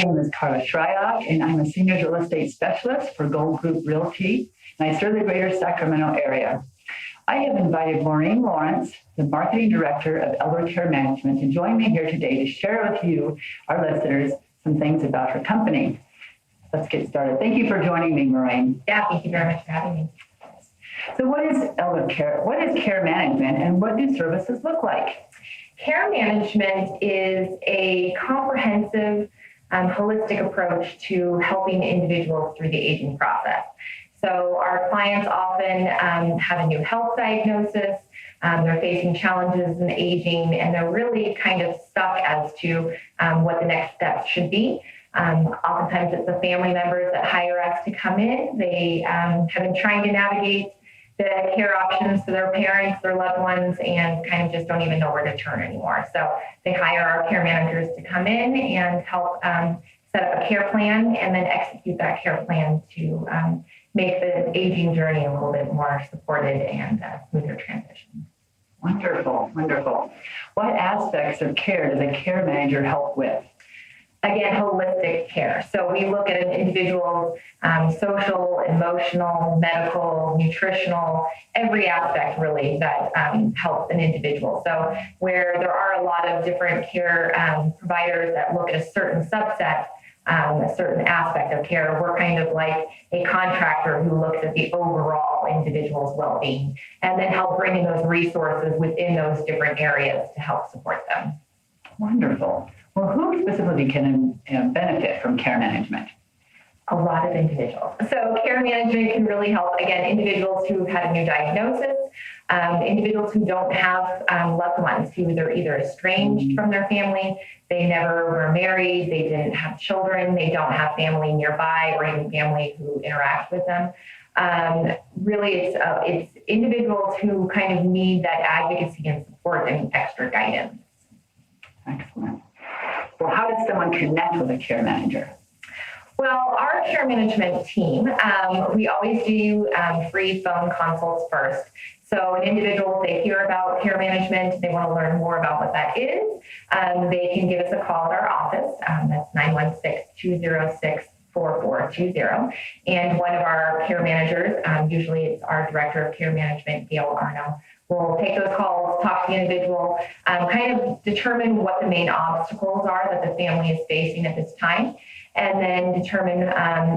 name is Carla Shryock, and I'm a senior real estate specialist for Gold Group Realty, and I serve the greater Sacramento area. I have invited Maureen Lawrence, the marketing director of Elder Care Management, to join me here today to share with you, our listeners, some things about her company. Let's get started. Thank you for joining me, Maureen. Yeah, thank you very much for having me. So what is elder care? What is care management, and what do services look like? Care management is a comprehensive, holistic approach to helping individuals through the aging process. So our clients often have a new health diagnosis, they're facing challenges in aging, and they're really kind of stuck as to what the next steps should be. Oftentimes it's the family members that hire us to come in. They have been trying to navigate the care options for their parents, their loved ones, and kind of just don't even know where to turn anymore. So they hire our care managers to come in and help set up a care plan and then execute that care plan to make the aging journey a little bit more supported and smoother transition. Wonderful, wonderful. What aspects of care does a care manager help with? Again, holistic care. So we look at an individual's social, emotional, medical, nutritional, every aspect really that helps an individual. So where there are a lot of different care providers that look at a certain subset, a certain aspect of care, we're kind of like a contractor who looks at the overall individual's well-being and then help bring in those resources within those different areas to help support them. Wonderful. Well, who specifically can benefit from care management? A lot of individuals. So care management can really help, again, individuals who've had a new diagnosis, individuals who don't have loved ones who they're either estranged from their family, they never were married, they didn't have children, they don't have family nearby or even family who interact with them. Really, it's individuals who kind of need that advocacy and support and extra guidance. Excellent. Well, how does someone connect with a care manager? Well, our care management team, we always do free phone consults first. So an individual, if they hear about care management, they want to learn more about what that is, they can give us a call at our office. That's 916-206-4420. And one of our care managers, usually it's our director of care management, Gail Arno, we'll take those calls, talk to the individual, kind of determine what the main obstacles are that the family is facing at this time, and then determine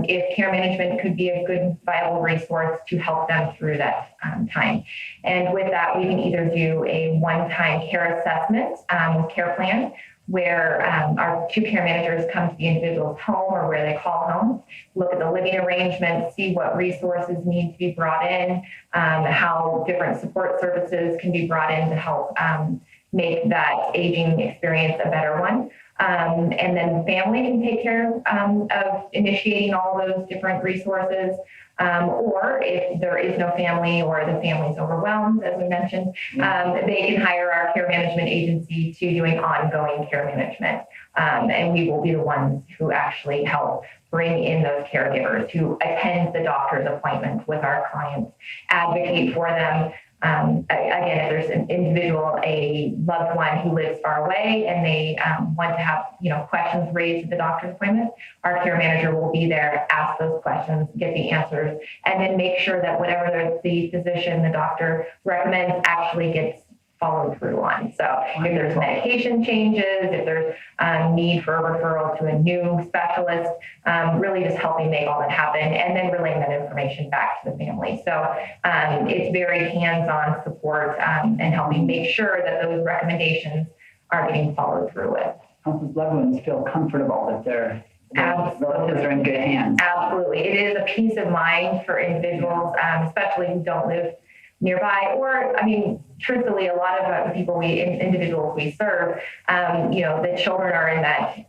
if care management could be a good, viable resource to help them through that time. And with that, we can either do a one-time care assessment with care plan, where our two care managers come to the individual's home or where they call home, look at the living arrangements, see what resources need to be brought in, how different support services can be brought in to help make that aging experience a better one. And then the family can take care of initiating all those different resources. Or if there is no family or the family's overwhelmed, as we mentioned, they can hire our care management agency to doing ongoing care management. And we will be the ones who actually help bring in those caregivers who attend the doctor's appointment with our clients, advocate for them. Again, if there's an individual, a loved one who lives far away and they want to have, questions raised at the doctor's appointment, our care manager will be there, ask those questions, get the answers, and then make sure that whatever the physician, the doctor recommends actually gets followed through on. So if there's medication changes, if there's need for a referral to a new specialist, really just helping make all that happen and then relaying that information back to the family. So it's very hands-on support and helping make sure that those recommendations are getting followed through with. Help loved ones feel comfortable that their relatives are in good hands. Absolutely. It is a peace of mind for individuals, especially who don't live nearby, or truthfully, a lot of the individuals we serve, the children are in that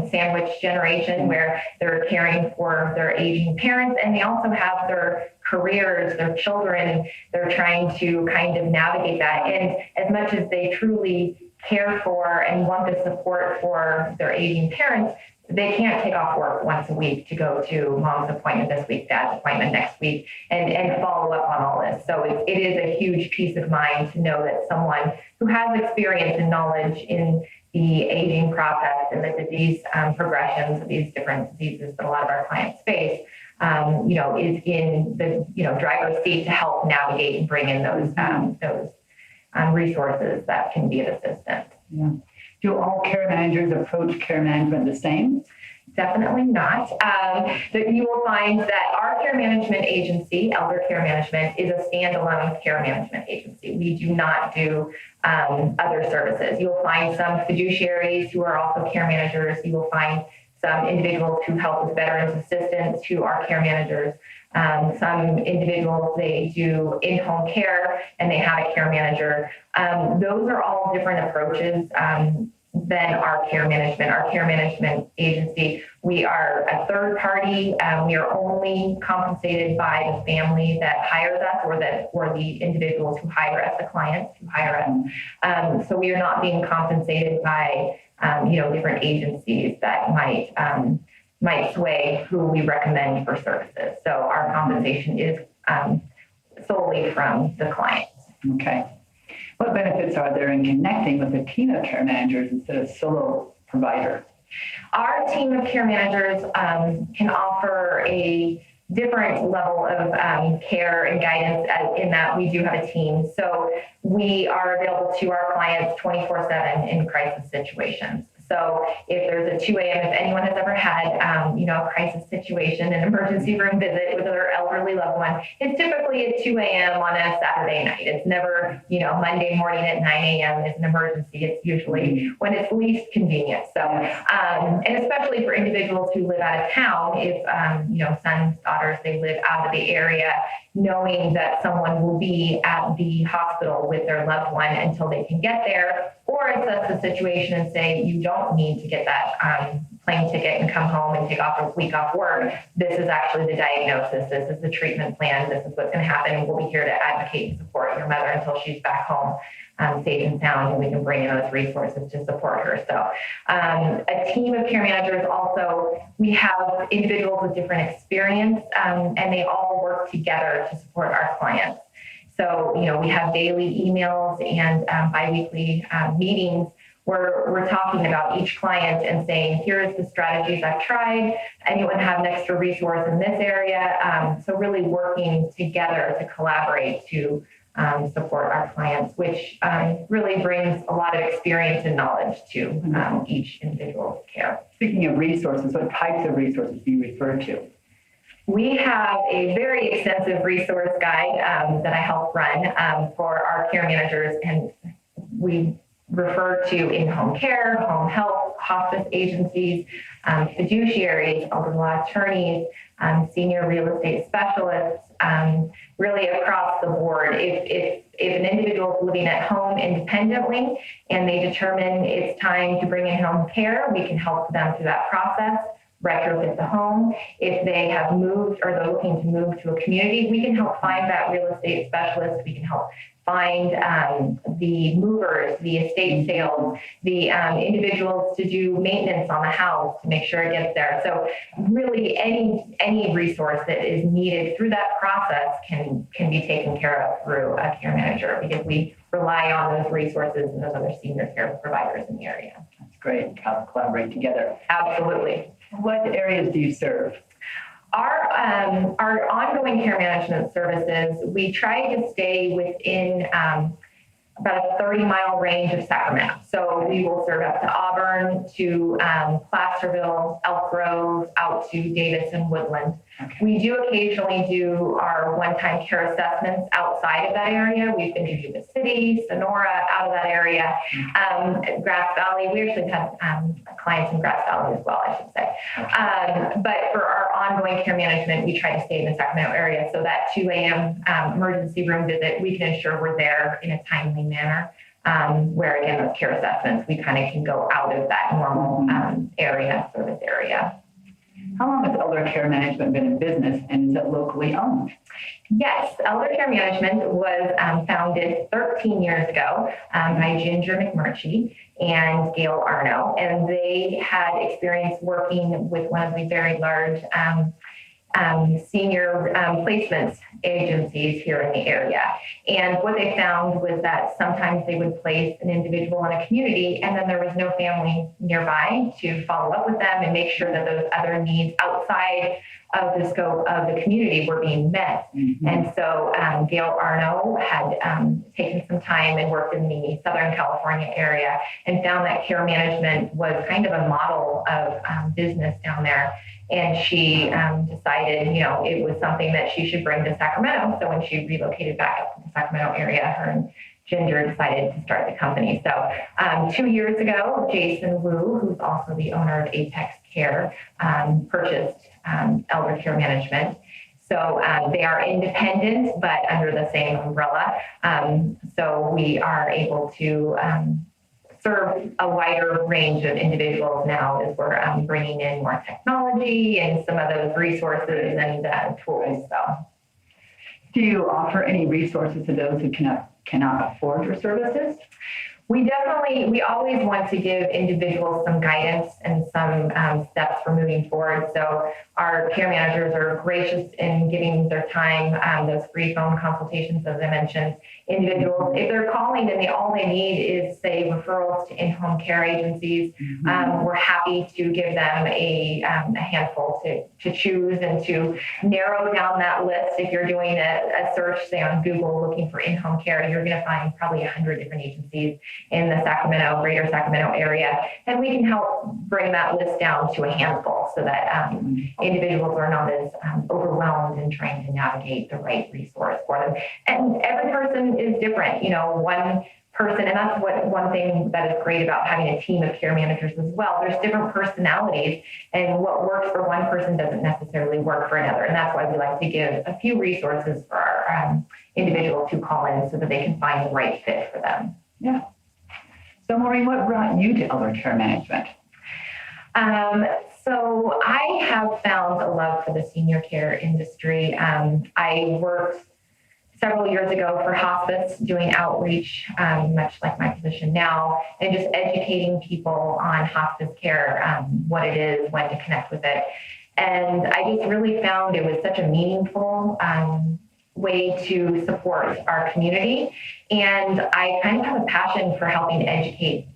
sandwich generation where they're caring for their aging parents, and they also have their careers, their children, they're trying to kind of navigate that. And as much as they truly care for and want the support for their aging parents, they can't take off work once a week to go to mom's appointment this week, dad's appointment next week, and follow up on all this. So it is a huge peace of mind to know that someone who has experience and knowledge in the aging process and the disease progressions of these different diseases that a lot of our clients face, is in the driver's seat to help navigate and bring in those resources that can be of assistance. Yeah. Do all care managers approach care management the same? Definitely not. That you will find that our care management agency, Elder Care Management, is a standalone care management agency. We do not do other services. You'll find some fiduciaries who are also care managers. You will find some individuals who help with veterans assistance who are care managers. Some individuals, they do in-home care and they have a care manager. Those are all different approaches than our care management. Our care management agency, we are a third party. We are only compensated by the family that hires us or the individuals who hire us, the clients who hire us. So we are not being compensated by different agencies that might sway who we recommend for services. So our compensation is solely from the client. Okay. What benefits are there in connecting with a team of care managers instead of solo provider? Our team of care managers can offer a different level of care and guidance in that we do have a team. So we are available to our clients 24/7 in crisis situations. So if there's a 2 a.m., if anyone has ever had, a crisis situation, an emergency room visit with their elderly loved one, it's typically at 2 a.m. on a Saturday night. It's never, Monday morning at 9 a.m. is an emergency. It's usually when it's least convenient. So, and especially for individuals who live out of town, if, sons, daughters, they live out of the area, knowing that someone will be at the hospital with their loved one until they can get there, or assess the situation and say, you don't need to get that plane ticket and come home and take off a week off work. This is actually the diagnosis. This is the treatment plan. This is what's going to happen. And we'll be here to advocate and support your mother until she's back home safe and sound, and we can bring in those resources to support her. So a team of care managers also, we have individuals with different experience, and they all work together to support our clients. So, we have daily emails and biweekly meetings where we're talking about each client and saying, here's the strategies I've tried. Anyone have an extra resource in this area? So really working together to collaborate to support our clients, which really brings a lot of experience and knowledge to each individual's care. Speaking of resources, what types of resources do you refer to? We have a very extensive resource guide that I help run for our care managers, and we refer to in-home care, home health, hospice agencies, fiduciaries, elder law attorneys, senior real estate specialists, really across the board. If an individual is living at home independently and they determine it's time to bring in home care, we can help them through that process, retrofit the home. If they have moved or they're looking to move to a community, we can help find that real estate specialist. We can help find the movers, the estate sales, the individuals to do maintenance on the house to make sure it gets there. So really any resource that is needed through that process can be taken care of through a care manager, because we rely on those resources and those other senior care providers in the area. That's great. Collaborate together. Absolutely. What areas do you serve? Our ongoing care management services, we try to stay within about a 30-mile range of Sacramento. So we will serve up to Auburn, to Placerville, Elk Grove, out to Davis and Woodland. Okay. We do occasionally do our one-time care assessments outside of that area. We've been to Yuba City, Sonora, out of that area. Grass Valley, we actually have clients in Grass Valley as well, I should say. But for our ongoing care management, we try to stay in the Sacramento area. So that 2 a.m. Emergency room visit, we can ensure we're there in a timely manner. Where again, those care assessments, we kind of can go out of that normal area, service area. How long has Elder Care Management been in business, and is it locally owned? Yes, Elder Care Management was founded 13 years ago by Ginger McMurtry and Gail Arno, and they had experience working with one of the very large senior placements agencies here in the area. And what they found was that sometimes they would place an individual in a community and then there was no family nearby to follow up with them and make sure that those other needs outside of the scope of the community were being met. Mm-hmm. And so Gail Arno had taken some time and worked in the Southern California area and found that care management was kind of a model of business down there. And she decided, it was something that she should bring to Sacramento. So when she relocated back up to the Sacramento area, her and Ginger decided to start the company. So 2 years ago, Jason Wu, who's also the owner of Apex Care, purchased Elder Care Management. So they are independent, but under the same umbrella. So we are able to serve a wider range of individuals now as we're bringing in more technology and some of those resources and tools. So, do you offer any resources to those who cannot afford your services? We always want to give individuals some guidance and some steps for moving forward. So our care managers are gracious in giving their time, those free phone consultations, as I mentioned. Individuals, if they're calling and all they need is, say, referrals to in-home care agencies, we're happy to give them a handful to choose and to narrow down that list. If you're doing a search, say, on Google looking for in-home care, you're going to find probably 100 different agencies in the greater Sacramento area. And we can help bring that list down to a handful so that individuals are not as overwhelmed in trying to navigate the right resource for them. And every person is different. One person, and that's one thing that is great about having a team of care managers as well. There's different personalities, and what works for one person doesn't necessarily work for another. And that's why we like to give a few resources for our individuals who call in so that they can find the right fit for them. Yeah. So Maureen, what brought you to Elder Care Management? So I have found a love for the senior care industry. I worked several years ago for hospice, doing outreach, much like my position now, and just educating people on hospice care, what it is, when to connect with it. And I just really found it was such a meaningful way to support our community. And I kind of have a passion for helping educate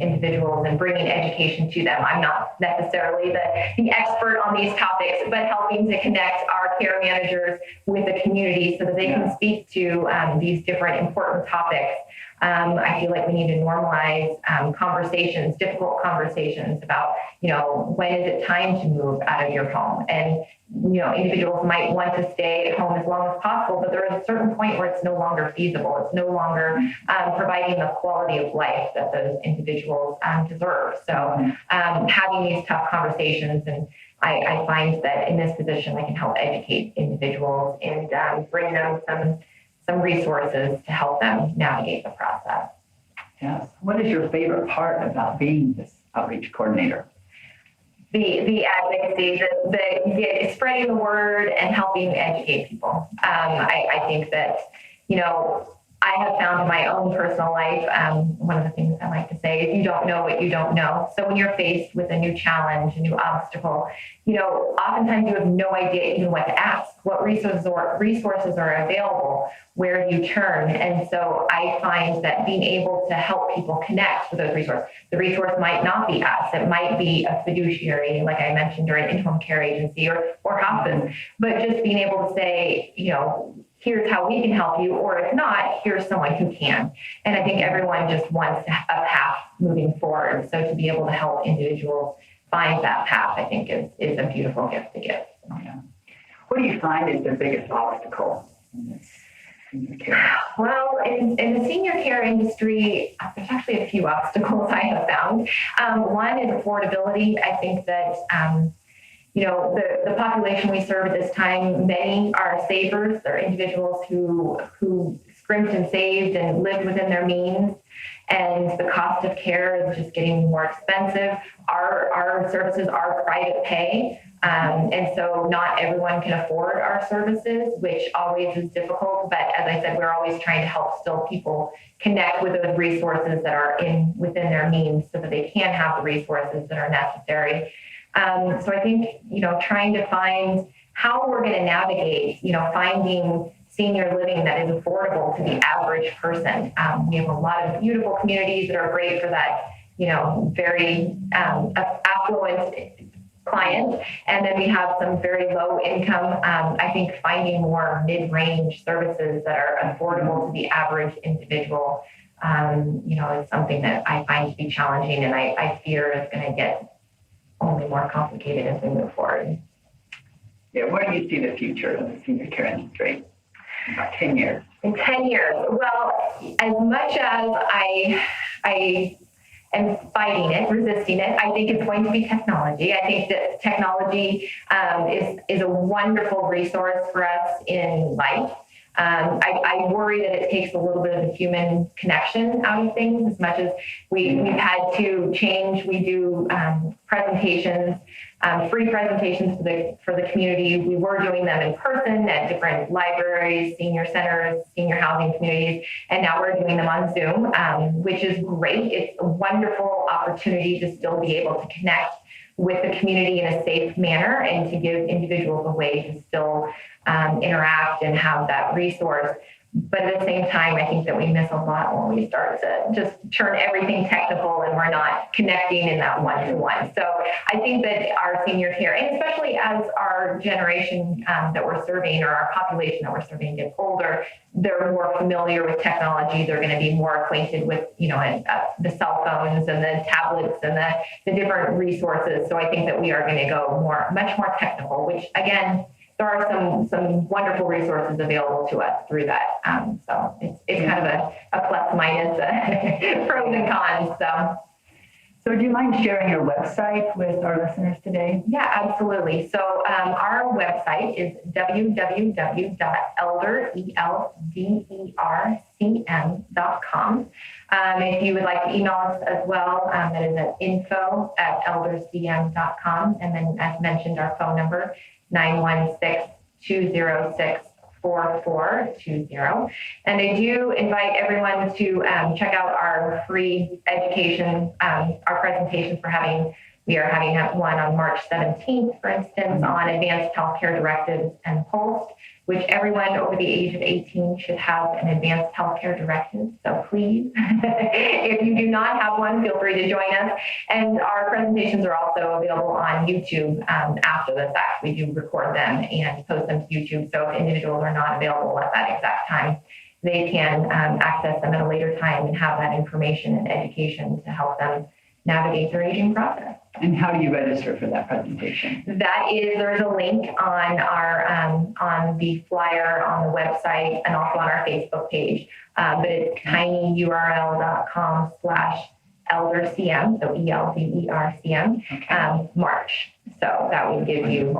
individuals and bringing education to them. I'm not necessarily the expert on these topics, but helping to connect our care managers with the community so that they can speak to these different important topics. I feel like we need to normalize conversations, difficult conversations about, when is it time to move out of your home? And, individuals might want to stay at home as long as possible, but there is a certain point where it's no longer feasible. It's no longer providing the quality of life that those individuals deserve. So having these tough conversations, and I find that in this position, I can help educate individuals and bring them some resources to help them navigate the process. Yes. What is your favorite part about being this outreach coordinator? The advocacy, the spreading the word and helping educate people. I think that, I have found in my own personal life, one of the things I like to say is you don't know what you don't know. So when you're faced with a new challenge, a new obstacle, oftentimes you have no idea even what to ask, what resources are available, where do you turn? And so I find that being able to help people connect with those resources, the resource might not be us, it might be a fiduciary, like I mentioned, or an in-home care agency or hospice, but just being able to say, here's how we can help you, or if not, here's someone who can. And I think everyone just wants a path moving forward. So to be able to help individuals find that path, I think is a beautiful gift to give. Yeah. What do you find is the biggest obstacle in this senior care? Well, in the senior care industry, there's actually a few obstacles I have found. One is affordability. I think that the population we serve at this time, many are savers. They're individuals who scrimped and saved and lived within their means. And the cost of care is just getting more expensive. Our services are private pay. And so not everyone can afford our services, which always is difficult. But as I said, we're always trying to help still people connect with those resources that are within their means so that they can have the resources that are necessary. So I think, trying to find how we're going to navigate, finding senior living that is affordable to the average person. We have a lot of beautiful communities that are great for that, very affluent client. And then we have some very low income. I think finding more mid-range services that are affordable to the average individual, is something that I find to be challenging, and I fear is going to get only more complicated as we move forward. Yeah, where do you see the future of the senior care industry? In about 10 years. In 10 years, well, as much as I am fighting it, resisting it, I think it's going to be technology. I think that technology is a wonderful resource for us in life. I worry that it takes a little bit of the human connection out of things. As much as we've had to change, we do presentations, free presentations for the community. We were doing them in person at different libraries, senior centers, senior housing communities, and now we're doing them on Zoom, which is great. It's a wonderful opportunity to still be able to connect with the community in a safe manner and to give individuals a way to still interact and have that resource. But at the same time, I think that we miss a lot when we start to just turn everything technical and we're not connecting in that one-to-one. So I think that our senior care, and especially as our generation that we're serving, or our population that we're serving, gets older, they're more familiar with technology. They're going to be more acquainted with, the cell phones and the tablets and the different resources. So I think that we are going to go much more technical, which again, there are some wonderful resources available to us through that. So it's kind of a plus minus, pros and cons. So do you mind sharing your website with our listeners today? Yeah, absolutely. So our website is www.eldercm.com. If you would like to email us as well, that is at info@eldercm.com. And then, as mentioned, our phone number, 916-206-4420. And I do invite everyone to check out our free education, our presentations we are having one on March 17th, for instance, on advanced healthcare directives and POLST, which everyone over the age of 18 should have an advanced healthcare directive. So please, if you do not have one, feel free to join us. And our presentations are also available on YouTube after the fact. We do record them and post them to YouTube. So if individuals are not available at that exact time, they can access them at a later time and have that information and education to help them navigate their aging process. And how do you register for that presentation? There's a link on our on the flyer on the website and also on our Facebook page. But it's tinyurl.com/eldercm, so ELDERCM, March. So that will give you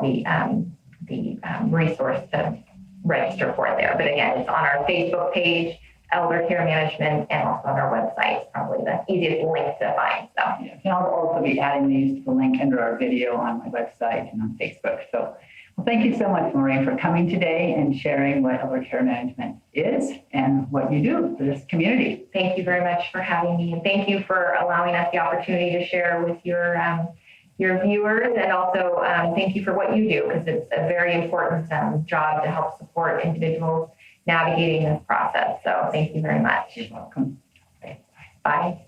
the resource to register for it there. But again, it's on our Facebook page, Elder Care Management, and also on our website. It's probably the easiest link to find. So, yeah. And I'll also be adding these to the link under our video on my website and on Facebook. So, well, thank you so much, Maureen, for coming today and sharing what Elder Care Management is and what you do for this community. Thank you very much for having me, and thank you for allowing us the opportunity to share with your viewers, and also thank you for what you do, because it's a very important job to help support individuals navigating this process. So thank you very much. You're welcome. Bye.